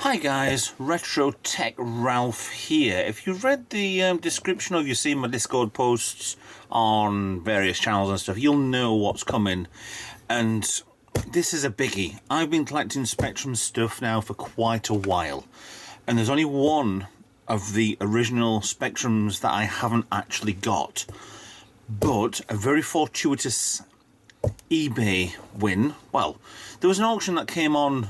Hi guys, Retro Tech Ralph here. If you've read the description or you've seen my Discord posts on various channels and stuff, you'll know what's coming. And this is a biggie. I've been collecting Spectrum stuff now for quite a while. And there's only one of the original Spectrums that I haven't actually got. But a very fortuitous eBay win. Well, there was an auction that came on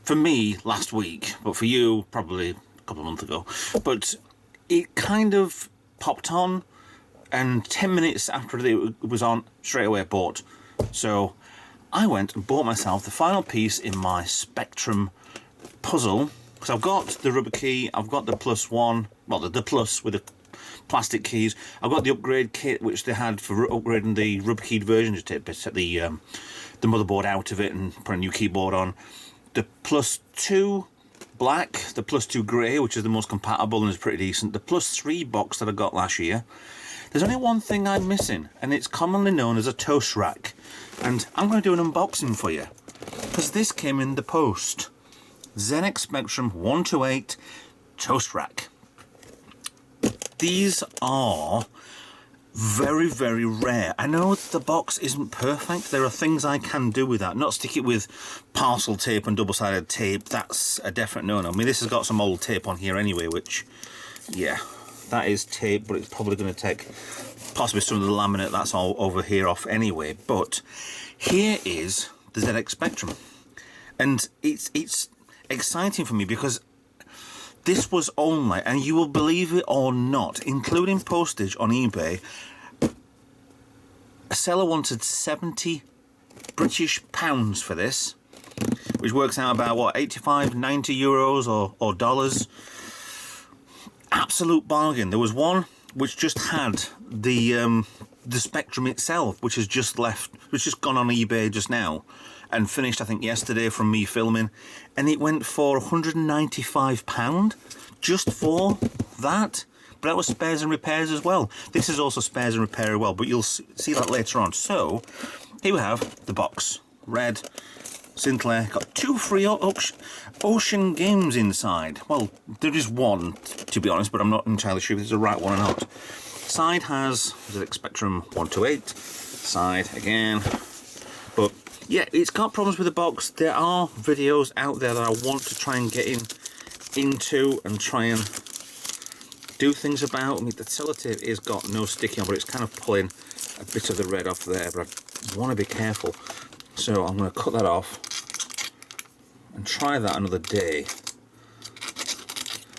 for me last week, but for you probably a couple of months ago. But it kind of popped on, and 10 minutes after it was on, straight away I bought. So I went and bought myself the final piece in my Spectrum puzzle, because I've got the rubber key, I've got the plus one, well, the plus with the plastic keys. I've got the upgrade kit which they had for upgrading the rubber keyed version, just take the motherboard out of it and put a new keyboard on. The plus 2 black, the plus 2 grey, which is the most compatible and is pretty decent. The plus 3 box that I got last year. There's only one thing I'm missing, and it's commonly known as a Toastrack. And I'm going to do an unboxing for you, because this came in the post. ZX Spectrum 128 Toastrack. These are very, very rare. I know the box isn't perfect. There are things I can do with that. Not stick it with parcel tape and double-sided tape. That's a definite no-no. I mean, this has got some old tape on here anyway, which, yeah, that is tape, but it's probably going to take possibly some of the laminate that's all over here off anyway. But here is the ZX Spectrum. And it's exciting for me because this was only, and you will believe it or not, including postage on eBay, a seller wanted 70 British pounds for this, which works out about, what, 85, 90 euros or dollars. Absolute bargain. There was one which just had the Spectrum itself, which has just left, which has gone on eBay just now, and finished, I think, yesterday from me filming, and it went for £195 just for that. But that was spares and repairs as well. This is also spares and repair as well, but you'll see that later on. So here we have the box, red Sinclair, got 2 free Ocean games inside. Well, there is one, to be honest, but I'm not entirely sure if it's the right one or not. Side has the Spectrum 128, side again, but yeah, it's got problems with the box. There are videos out there that I want to try and get into and try and do things about. I mean, the sellotape is got no sticking on, but it's kind of pulling a bit of the red off there, but I want to be careful. So I'm going to cut that off and try that another day.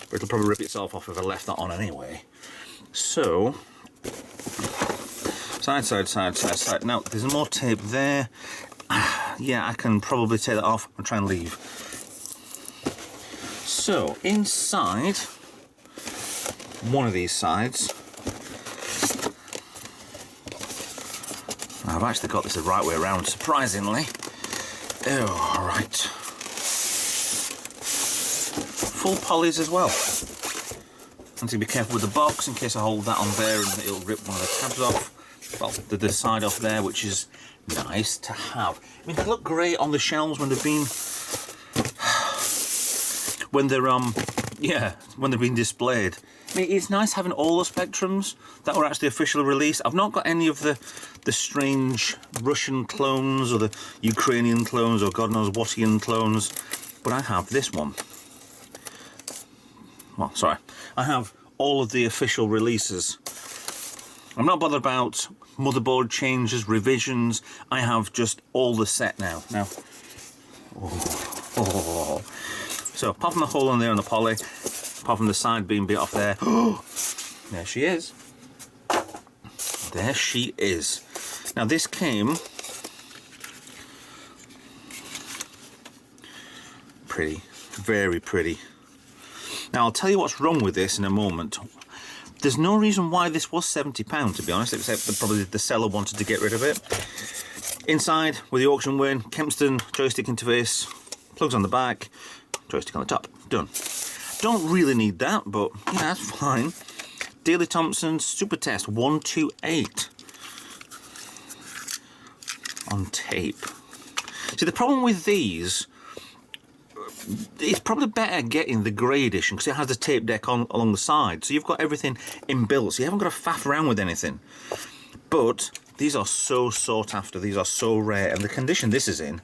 But it'll probably rip itself off if I left that on anyway. So, side, side, side, side, side. Now, there's more tape there. Yeah, I can probably take that off and try and leave. So, inside one of these sides, I've actually got this the right way around, surprisingly. Oh, alright. Full polys as well. I need to be careful with the box in case I hold that on there and it'll rip one of the tabs off. Well, the side off there, which is nice to have. I mean, they look great on the shelves when they've been, when they're being displayed. I mean, it's nice having all the Spectrums that were actually officially released. I've not got any of the strange Russian clones or the Ukrainian clones or God knows whatian clones, but I have this one. Well, sorry, I have all of the official releases. I'm not bothered about motherboard changes, revisions. I have just all the set now. So apart from the hole in there on the poly, apart from the side being bit off there, there she is. There she is. Now this came pretty, very pretty. Now I'll tell you what's wrong with this in a moment. There's no reason why this was £70, to be honest, except that probably the seller wanted to get rid of it. Inside, with the auction win, Kempston joystick interface, plugs on the back, joystick on the top, done. Don't really need that, but yeah, that's fine. Daley Thompson Super Test 128 on tape. See, the problem with these it's probably better getting the grey edition because it has the tape deck on along the side, so you've got everything inbuilt, so you haven't got to faff around with anything. But these are so sought after, these are so rare, and the condition this is in,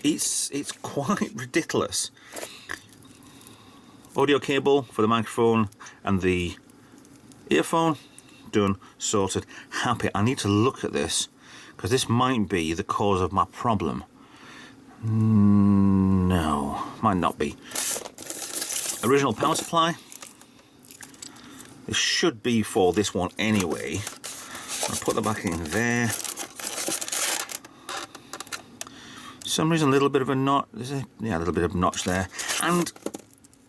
it's quite ridiculous. Audio cable for the microphone and the earphone, done, sorted, happy. I need to look at this because this might be the cause of my problem. No, might not be. Original power supply. This should be for this one anyway. I'll put that back in there. For some reason, a little bit of a knot. Yeah, a little bit of a notch there. And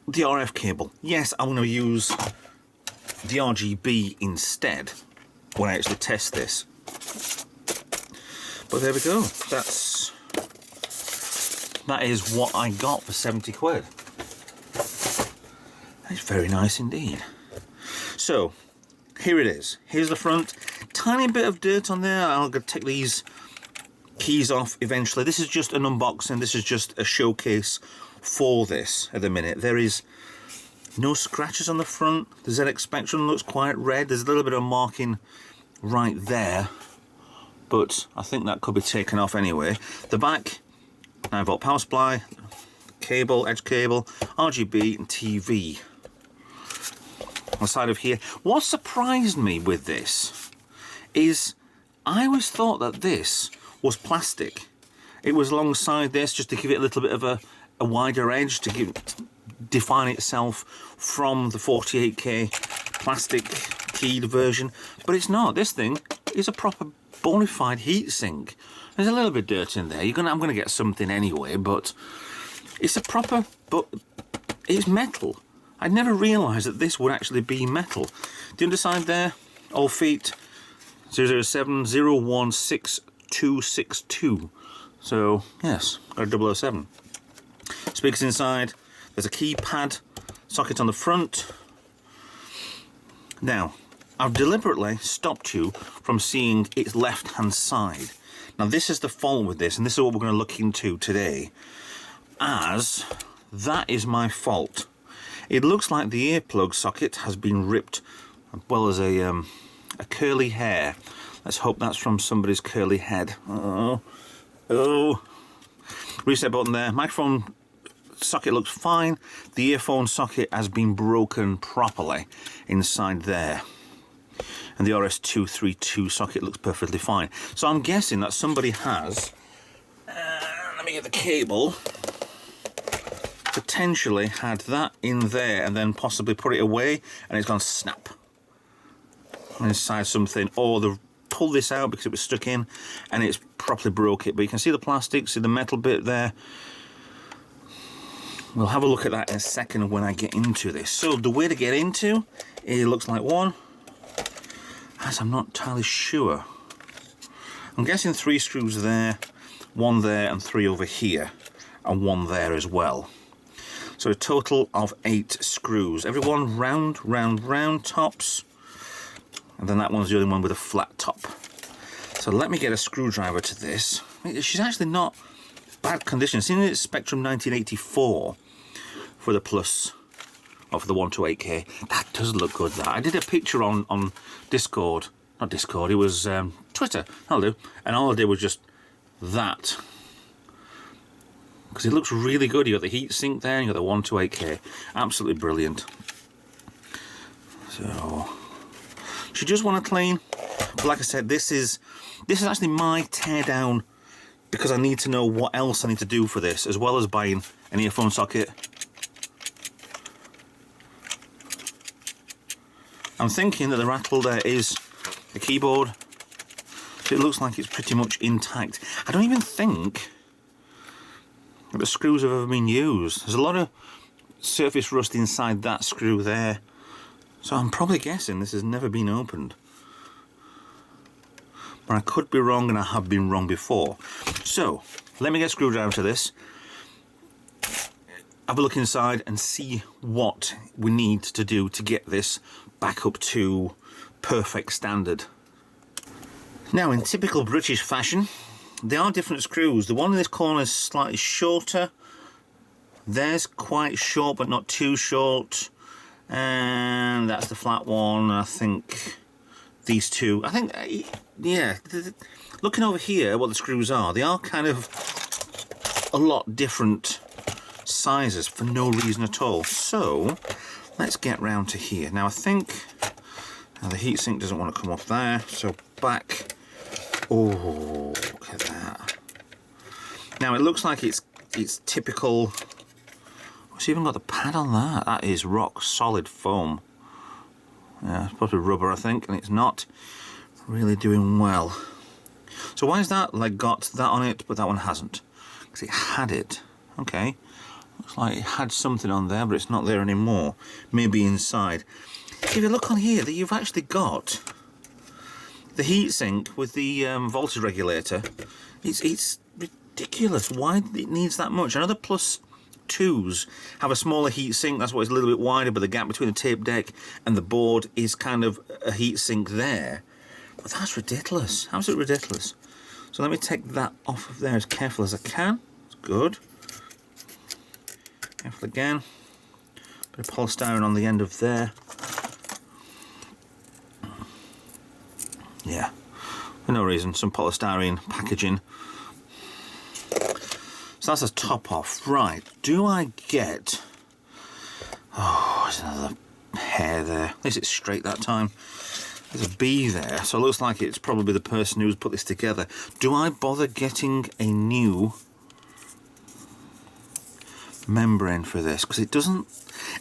the RF cable. Yes, I'm going to use the RGB instead when I actually test this. But there we go. That is what I got for 70 quid. That's very nice indeed. So, here it is. Here's the front. Tiny bit of dirt on there. I'll take these keys off eventually. This is just an unboxing. This is just a showcase for this at the minute. There is no scratches on the front. The ZX Spectrum looks quite red. There's a little bit of marking right there, but I think that could be taken off anyway. The back, 9-volt power supply, cable, edge cable, RGB and TV. On the side of here, what surprised me with this is I always thought that this was plastic. It was alongside this just to give it a little bit of a wider edge to define itself from the 48K plastic keyed version, but it's not. This thing is a proper bona fide heatsink. There's a little bit of dirt in there. I'm gonna get something anyway, but it's a proper, but it's metal. I'd never realised that this would actually be metal. The underside there, all feet 007016262. So yes, got a 007. Speakers inside. There's a keypad socket on the front. Now, I've deliberately stopped you from seeing its left-hand side. Now, this is the fault with this, and this is what we're going to look into today, as that is my fault. It looks like the earplug socket has been ripped, as well as a curly hair. Let's hope that's from somebody's curly head. Oh. Reset button there. Microphone socket looks fine. The earphone socket has been broken properly inside there. And the RS-232 socket looks perfectly fine. So I'm guessing that somebody has, let me get the cable, potentially had that in there and then possibly put it away and it's gone snap inside something, or they've pulled this out because it was stuck in and it's properly broke it. But you can see the plastic, see the metal bit there. We'll have a look at that in a second when I get into this. So the way to get into it looks like one, as I'm not entirely sure. I'm guessing 3 screws there, 1 there and 3 over here, and 1 there as well. So a total of 8 screws. Every one round tops, and then that one's the only one with a flat top. So let me get a screwdriver to this. She's actually not bad condition. I've seen it's Spectrum 1984 for the Plus, or for the 128K. That does look good, that. I did a picture on Discord. Not Discord, it was Twitter. That'll do. And all I did was just that. Because it looks really good. You got the heat sink there, and you got the 128K. Absolutely brilliant. So she just want to clean. But like I said, this is actually my teardown, because I need to know what else I need to do for this, as well as buying an earphone socket. I'm thinking that the rattle there is the keyboard. It looks like it's pretty much intact. I don't even think that the screws have ever been used. There's a lot of surface rust inside that screw there. So I'm probably guessing this has never been opened. But I could be wrong, and I have been wrong before. So let me get a screwdriver to this, have a look inside and see what we need to do to get this back up to perfect standard. Now, in typical British fashion, there are different screws. The one in this corner is slightly shorter, There's quite short, but not too short. And that's the flat one. I think these two, I think, yeah, looking over here, what the screws are, they are kind of a lot different sizes for no reason at all. So let's get round to here. Now I think the heatsink doesn't want to come off there, so back. Oh, look at that. Now it looks like it's typical. It's even got the pad on that. That is rock solid foam. Yeah, it's probably rubber, I think, and it's not really doing well. So why is that leg got that on it, but that one hasn't? Because it had it. Okay. Looks like it had something on there, but it's not there anymore. Maybe inside. If you look on here, that you've actually got the heatsink with the voltage regulator. It's ridiculous. Why it needs that much? Another plus 2s have a smaller heatsink. That's why it's a little bit wider, but the gap between the tape deck and the board is kind of a heatsink there. But that's ridiculous. How's it ridiculous? So let me take that off of there as careful as I can. It's good. Careful again. Bit of polystyrene on the end of there. Yeah, for no reason, some polystyrene packaging. So that's the top off. Right, do I get... Oh, there's another hair there. At least it's straight that time. There's a B there, so it looks like it's probably the person who's put this together. Do I bother getting a new membrane for this? Because it doesn't...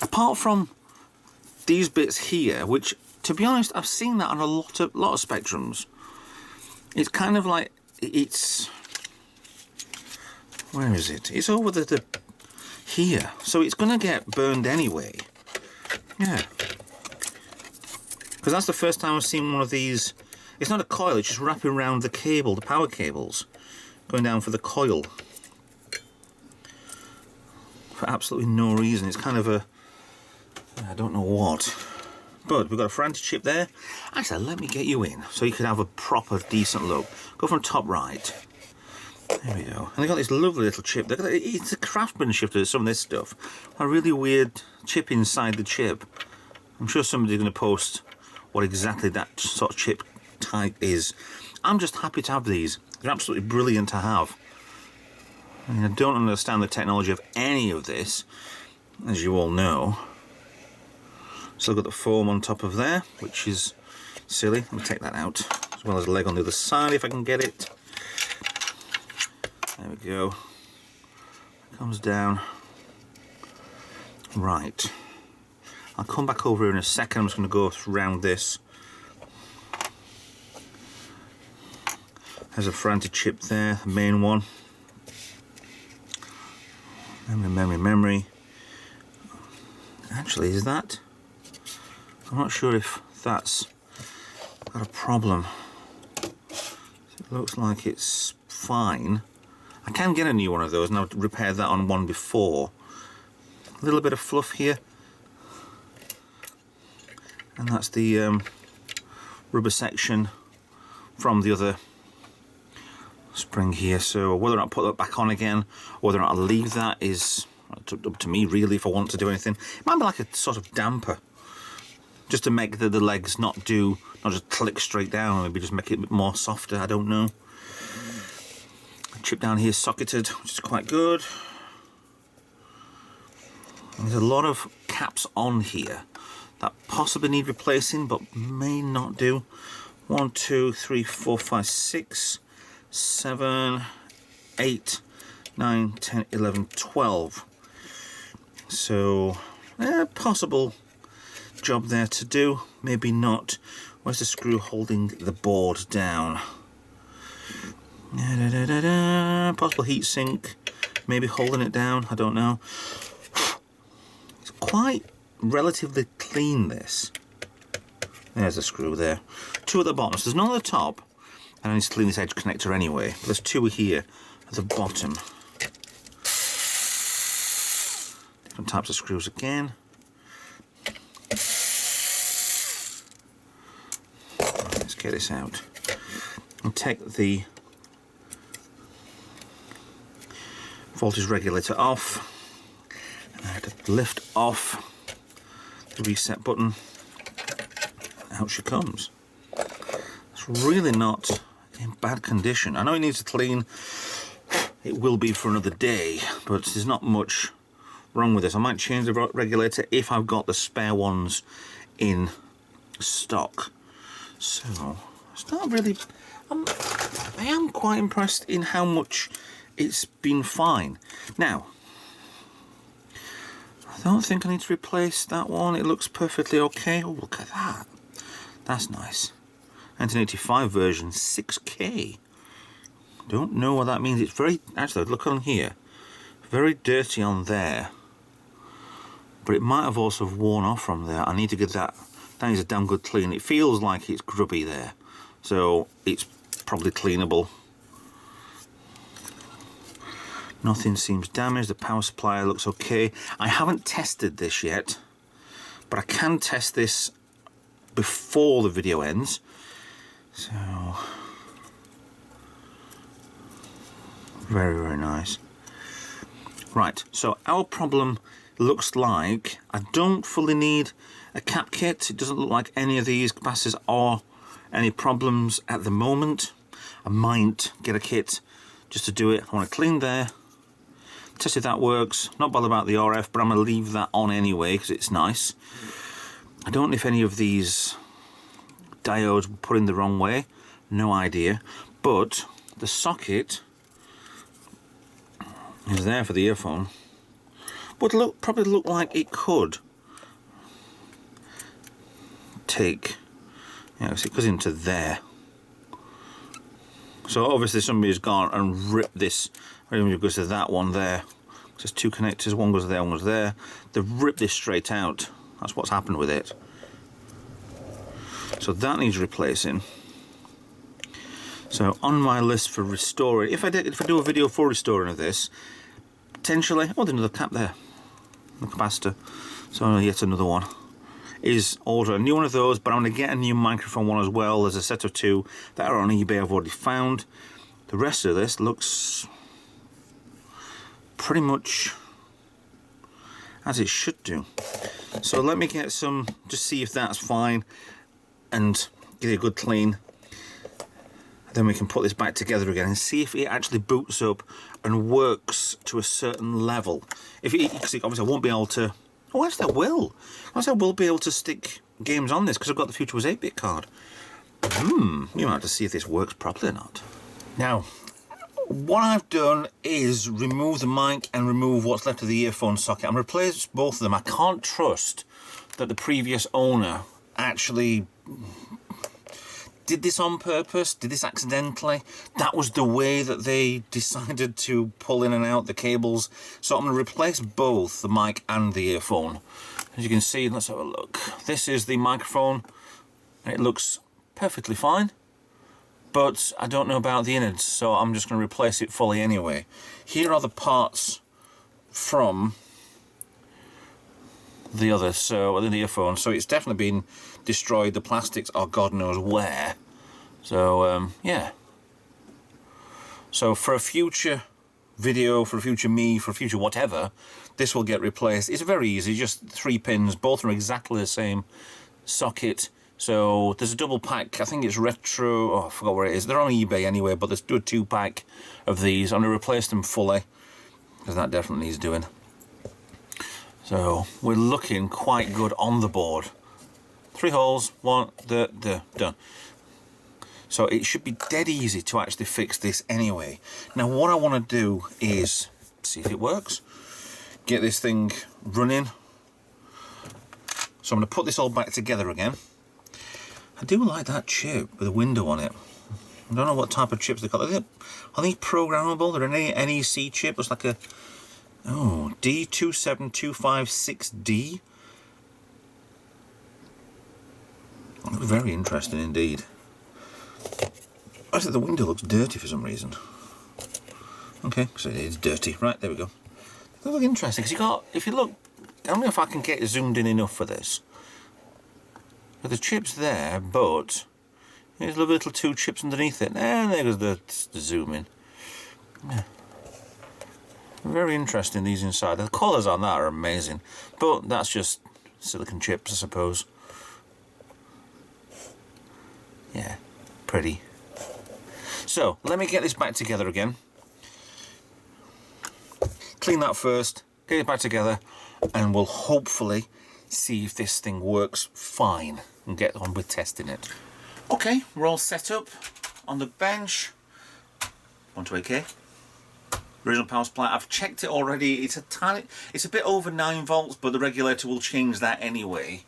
Apart from these bits here, which, to be honest, I've seen that on a lot of Spectrums. It's kind of like... It's... Where is it? It's over the here, so it's going to get burned anyway. Yeah, because that's the first time I've seen one of these. It's not a coil; it's just wrapping around the cable, the power cables, going down for the coil for absolutely no reason. It's kind of a, I don't know what. But we've got a Frantic chip there. Actually, let me get you in so you can have a proper decent look. Go from top right. There we go. And they got this lovely little chip. It's a craftsmanship to some of this stuff. A really weird chip inside the chip. I'm sure somebody's going to post what exactly that sort of chip type is. I'm just happy to have these. They're absolutely brilliant to have. I mean, I don't understand the technology of any of this, as you all know. Still got the foam on top of there, which is silly. Let me take that out, as well as a leg on the other side if I can get it. There we go. Comes down. Right. I'll come back over here in a second. I'm just going to go around this. There's a Frantic chip there, the main one. Memory. Actually, is that? I'm not sure if that's got a problem. It looks like it's fine. I can get a new one of those, and I've repaired that on one before. A little bit of fluff here. And that's the rubber section from the other spring here. So whether or not I put that back on again, or whether or not I leave that is up to me really if I want to do anything. It might be like a sort of damper, just to make the legs not just click straight down, maybe just make it a bit more softer, I don't know. Chip down here socketed, which is quite good. And there's a lot of caps on here that possibly need replacing, but may not do. 1, 2, 3, 4, 5, 6, 7, 8, 9, 10, 11, 12. So, possible job there to do, maybe not. Where's the screw holding the board down? Possible heat sink, maybe holding it down, I don't know. It's quite relatively clean, this. There's a screw there. 2 at the bottom, so there's none at the top, and I need to clean this edge connector anyway. But there's 2 here at the bottom. Different types of screws again. Let's get this out. And take the voltage regulator off. had to lift off the reset button. Out she comes. It's really not in bad condition. I know it needs to clean. It will be for another day, but there's not much wrong with this. I might change the regulator if I've got the spare ones in stock. So it's not really. I am quite impressed in how much it's been fine. Now, I don't think I need to replace that one. It looks perfectly okay. Oh, look at that. That's nice. 1985 version, 6K. Don't know what that means. It's very, actually, look on here. Very dirty on there. But it might have also worn off from there. I need to get that. That needs a damn good clean. It feels like it's grubby there. So it's probably cleanable. Nothing seems damaged. The power supply looks okay. I haven't tested this yet, but I can test this before the video ends. So very, very nice. Right, so our problem looks like I don't fully need a cap kit. It doesn't look like any of these capacitors are any problems at the moment. I might get a kit just to do it. I want to clean there, test if that works. Not bothered about the RF, but I'm going to leave that on anyway because it's nice. I don't know if any of these diodes were put in the wrong way. No idea. But the socket is there for the earphone. Would probably look like it could take, so it goes into there. So obviously somebody's gone and ripped this. It goes to that one there. There's two connectors, one goes there, one goes there. They've ripped this straight out. That's what's happened with it. So that needs replacing. So on my list for restoring, if I do a video for restoring of this, potentially, oh, there's another cap there, the capacitor. So yet another one. Is order a new one of those, but I'm going to get a new microphone one as well. There's a set of two that are on eBay I've already found. The rest of this looks pretty much as it should do. So let me get some, just see if that's fine and get a good clean. Then we can put this back together again and see if it actually boots up and works to a certain level. If it, because obviously I won't be able to. Oh, actually I will. Actually I will be able to stick games on this because I've got the Future Was 8-bit card. We might have to see if this works properly or not. Now, what I've done is remove the mic and remove what's left of the earphone socket. I'm replace both of them. I can't trust that the previous owner actually did this on purpose, did this accidentally. That was the way that they decided to pull in and out the cables. So I'm going to replace both the mic and the earphone. As you can see, let's have a look. This is the microphone, and it looks perfectly fine. But I don't know about the innards, so I'm just going to replace it fully anyway. Here are the parts from the other, so the earphone. So it's definitely been destroyed. The plastics are God knows where. So yeah. So for a future video, for a future me, for a future whatever, this will get replaced. It's very easy, just 3 pins. Both are exactly the same socket. So there's a double pack, I think it's retro, oh I forgot where it is. They're on eBay anyway, but let's do a 2-pack of these. I'm going to replace them fully, because that definitely needs doing. So we're looking quite good on the board. 3 holes, done. So it should be dead easy to actually fix this anyway. Now what I want to do is see if it works. Get this thing running. So I'm going to put this all back together again. I do like that chip with a window on it. I don't know what type of chips they call it. Are they programmable? They're an NEC chip. It's like a D27256D. Very interesting indeed. I think the window looks dirty for some reason. Okay, so it is dirty. Right, there we go. They look interesting because you got. If you look, I don't know if I can get it zoomed in enough for this. But the chip's there, but there's little 2 chips underneath it. And there goes the zoom in. Yeah. Very interesting, these inside. The colours on that are amazing, but that's just silicon chips, I suppose. Yeah, pretty. So, let me get this back together again. Clean that first, get it back together, and we'll hopefully see if this thing works fine and get on with testing it. Okay, we're all set up on the bench. 128K. Original power supply. I've checked it already. It's a bit over 9 volts, but the regulator will change that anyway.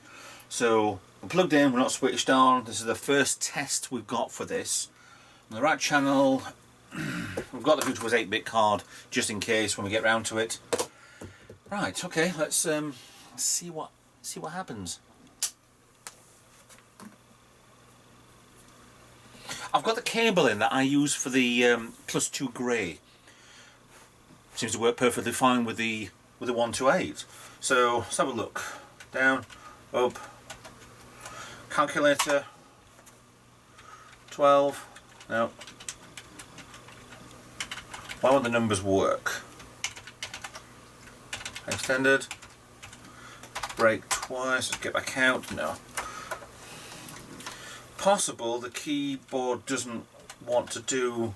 So we're plugged in, we're not switched on. This is the first test we've got for this. On the right channel, we've got the Future Was 8-bit card, just in case when we get round to it. Right, okay, let's see what happens. I've got the cable in that I use for the +2 grey. Seems to work perfectly fine with the 128. So let's have a look. Down, up, calculator, 12. No. Why won't the numbers work? Extended. Break twice. Let's get back out. No. Possible the keyboard doesn't want to do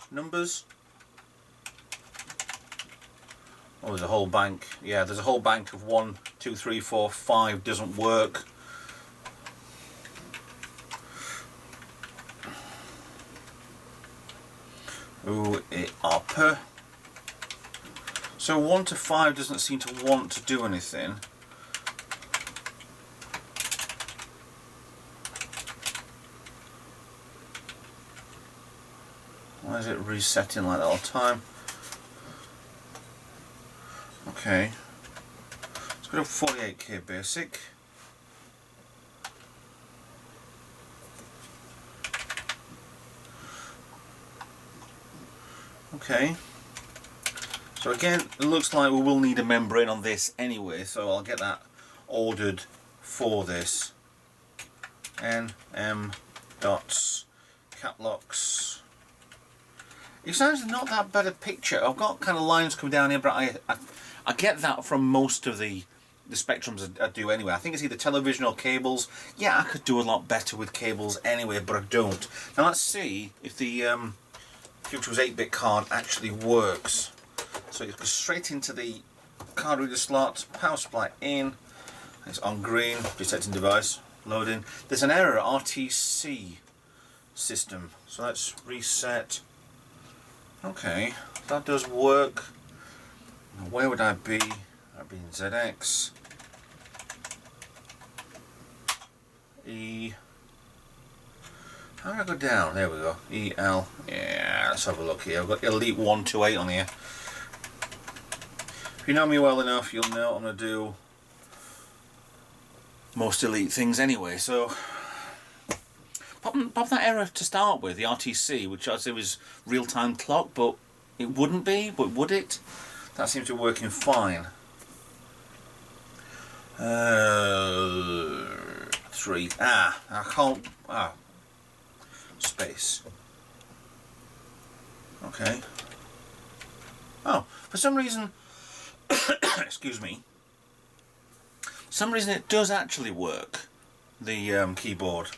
numbers. Oh, there's a whole bank. Yeah, there's a whole bank of 1, 2, 3, 4, 5 doesn't work. Ooh, it up. So 1 to 5 doesn't seem to want to do anything. Why is it resetting like that all the time? Okay, let's go to 48K basic. Okay, so again, it looks like we will need a membrane on this anyway, so I'll get that ordered for this. NM dots, cap locks. It sounds not that bad a picture. I've got kind of lines coming down here, but I get that from most of the spectrums I do anyway. I think it's either television or cables. Yeah, I could do a lot better with cables anyway, but I don't. Now let's see if the Future Was 8-bit card actually works. So it goes straight into the card reader slot, power supply in, it's on green, detecting device, loading. There's an error, RTC system. So let's reset. Okay, that does work. Where would I be? I'd be in ZX. E. How do I go down? There we go. EL. Yeah, let's have a look here. I've got Elite 128 on here. If you know me well enough, you'll know I'm going to do most Elite things anyway. So, pop that error to start with, the RTC, which I'd say was real-time clock, but it wouldn't be, but would it? That seems to be working fine. 3. I can't. Space. Okay. Oh, for some reason, excuse me. For some reason, it does actually work. The keyboard.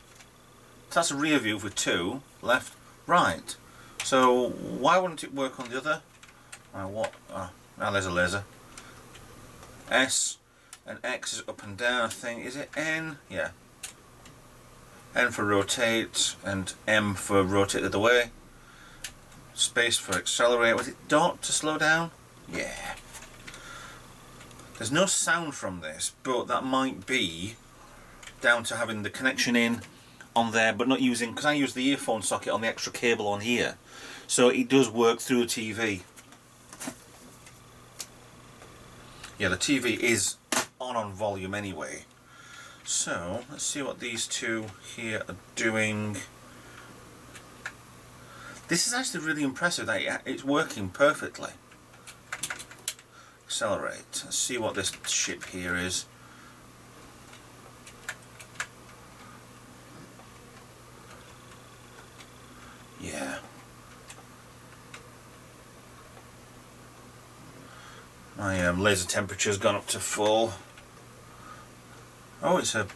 So that's a rear view for 2, left, right. So why wouldn't it work on the other? What? Now there's a laser. S and X is up and down, I think. Is it N? Yeah. N for rotate and M for rotate the other way. Space for accelerate. Was it dot to slow down? Yeah. There's no sound from this, but that might be down to having the connection in on there, but not using, because I use the earphone socket on the extra cable on here. So it does work through the TV. Yeah, the TV is on volume anyway. So let's see what these two here are doing. This is actually really impressive that it's working perfectly. Accelerate. Let's see what this ship here is. Yeah. My laser temperature's gone up to full. Oh, is that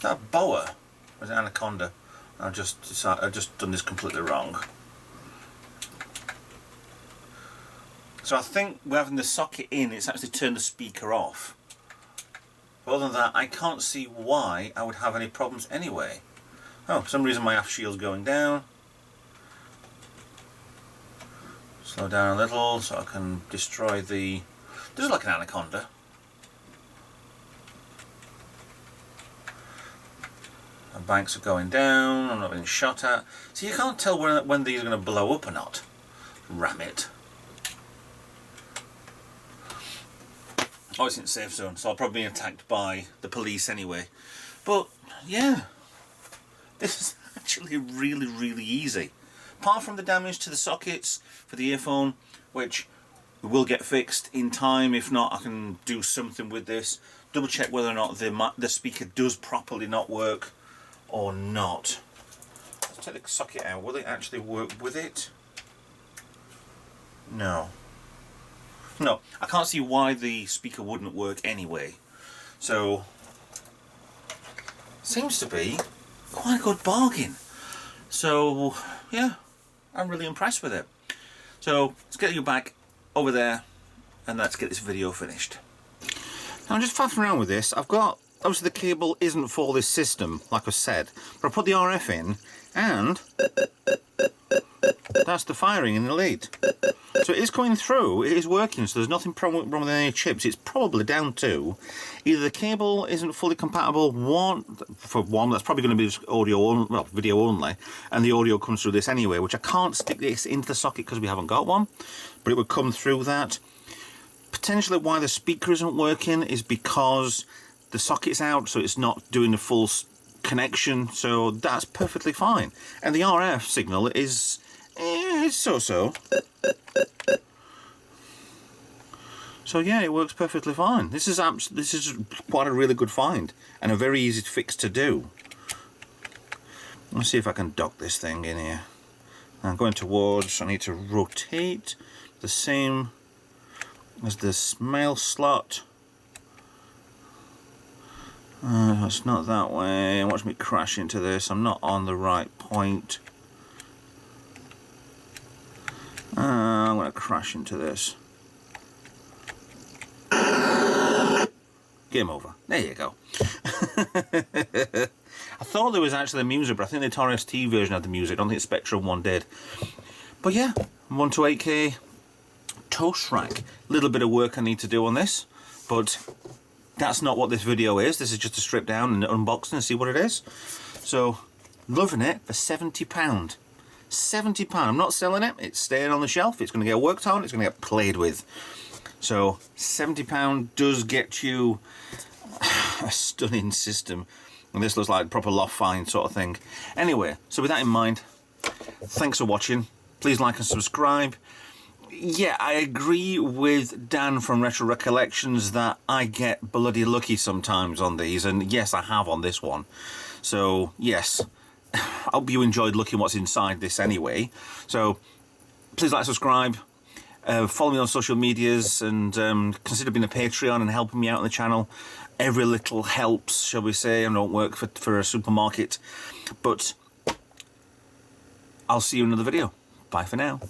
a boa? Or is it anaconda? I've just done this completely wrong. So I think we're having the socket in, it's actually turned the speaker off. But other than that, I can't see why I would have any problems anyway. Oh, for some reason my aft shield's going down. Slow down a little so I can destroy the... This is like an anaconda. The banks are going down, I'm not being shot at. So you can't tell when these are going to blow up or not. Ram it. Oh, it's in the safe zone, so I'll probably be attacked by the police anyway. But, yeah. This is actually really, really easy. Apart from the damage to the sockets for the earphone, which will get fixed in time. If not, I can do something with this. Double check whether or not the speaker does properly not work or not. Let's take the socket out. Will it actually work with it? No. No, I can't see why the speaker wouldn't work anyway. So, seems to be quite a good bargain. So, yeah, I'm really impressed with it. So, let's get you back over there and let's get this video finished. Now, I'm just faffing around with this. I've got, obviously the cable isn't for this system, like I said, but I put the RF in and that's the firing in the lead. So it is coming through, it is working, so there's nothing wrong with any chips. It's probably down to either the cable isn't fully compatible, for one that's probably going to be just audio, well, video only, and the audio comes through this anyway, which I can't stick this into the socket because we haven't got one, but it would come through that. Potentially why the speaker isn't working is because the socket's out, so it's not doing the full connection, so that's perfectly fine. And the RF signal is it's so-so. So yeah, it works perfectly fine. This is quite a really good find and a very easy fix to do. Let's see if I can dock this thing in here. I'm going towards, I need to rotate the same as this mail slot. It's not that way. Watch me crash into this. I'm not on the right point. I'm going to crash into this. Game over. There you go. I thought there was actually a music, but I think the Taurus T version had the music. I don't think the Spectrum one did. But yeah, 128K Toastrack. Little bit of work I need to do on this, but that's not what this video is. This is just to strip down and unbox and see what it is. So, loving it for £70. £70. I'm not selling it. It's staying on the shelf. It's going to get worked on. It's going to get played with. So £70 does get you a stunning system. And this looks like a proper loft find sort of thing. Anyway, so with that in mind, thanks for watching. Please like and subscribe. Yeah, I agree with Dan from Retro Recollections that I get bloody lucky sometimes on these. And yes, I have on this one. So, yes. I hope you enjoyed looking what's inside this anyway. So, please like, subscribe, follow me on social medias, and consider being a Patreon and helping me out on the channel. Every little helps, shall we say. I don't work for a supermarket. But I'll see you in another video. Bye for now.